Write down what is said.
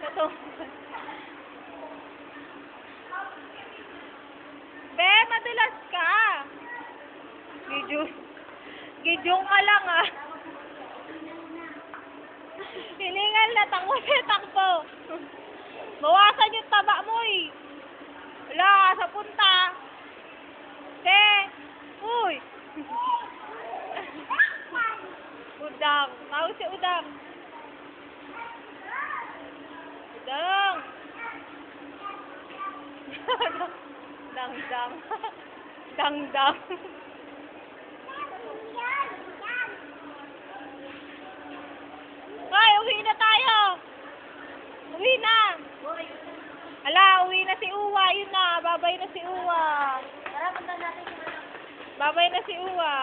Gutom. Be, madulas ka. Gidyong ka lang ah. Hilingal na, takbo. Bawasan yung taba mo eh. Wala, sa punta. Be, uy. Udang, tawag si Udang. Udang. Dang. Dang. Hoy, uwi na tayo. Uwi na. Ala, uwi na si Uwa. Yun na, babay na si Uwa. Tara, punta natin. Babay na si Uwa.